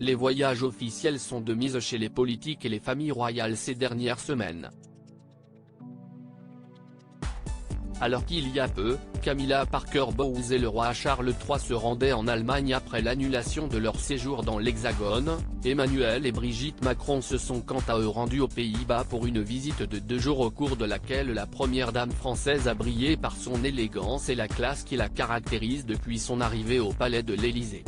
les voyages officiels sont de mise chez les politiques et les familles royales ces dernières semaines. Alors qu'il y a peu, Camilla Parker Bowles et le roi Charles III se rendaient en Allemagne après l'annulation de leur séjour dans l'Hexagone, Emmanuel et Brigitte Macron se sont quant à eux rendus aux Pays-Bas pour une visite de 2 jours au cours de laquelle la première dame française a brillé par son élégance et la classe qui la caractérise depuis son arrivée au palais de l'Élysée.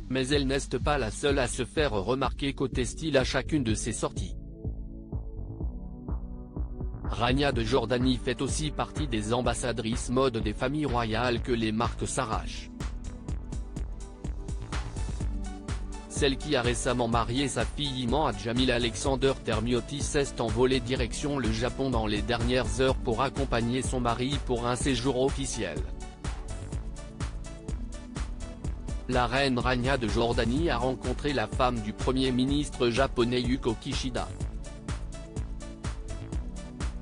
Mais elle n'est pas la seule à se faire remarquer côté style à chacune de ses sorties. Rania de Jordanie fait aussi partie des ambassadrices mode des familles royales que les marques s'arrachent. Celle qui a récemment marié sa fille Iman Jamil Alexander Termiotis s'est envolée direction le Japon dans les dernières heures pour accompagner son mari pour un séjour officiel. La reine Rania de Jordanie a rencontré la femme du premier ministre japonais Yukio Kishida.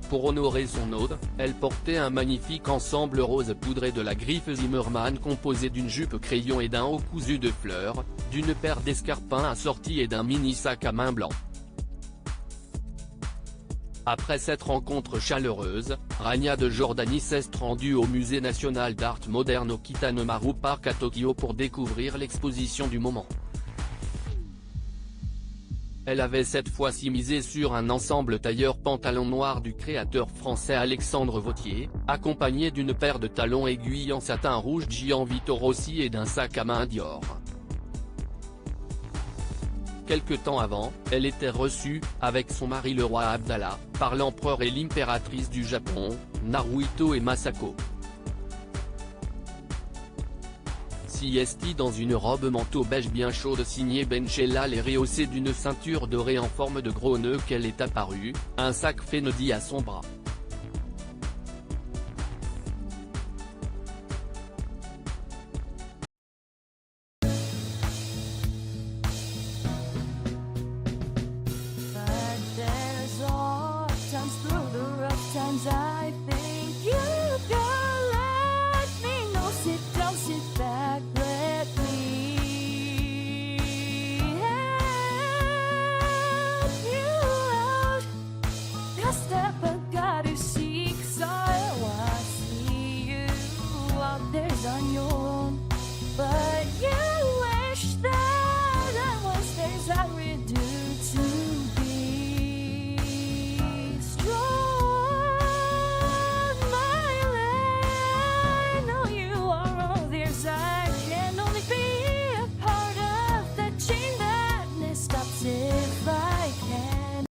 Pour honorer son hôte, elle portait un magnifique ensemble rose poudré de la griffe Zimmermann composé d'une jupe crayon et d'un haut cousu de fleurs, d'une paire d'escarpins assortis et d'un mini sac à main blanc. Après cette rencontre chaleureuse, Rania de Jordanie s'est rendue au Musée national d'art moderne au Kitanemaru Park à Tokyo pour découvrir l'exposition du moment. Elle avait cette fois-ci misé sur un ensemble tailleur-pantalon noir du créateur français Alexandre Vauthier, accompagné d'une paire de talons aiguilles en satin rouge Gianvito Rossi et d'un sac à main Dior. Quelque temps avant, elle était reçue, avec son mari le roi Abdallah, par l'empereur et l'impératrice du Japon, Naruhito et Masako. Celle-ci dans une robe manteau beige bien chaude signée Benchellal et rehaussée d'une ceinture dorée en forme de gros nœud qu'elle est apparue, un sac Fenody à son bras. Step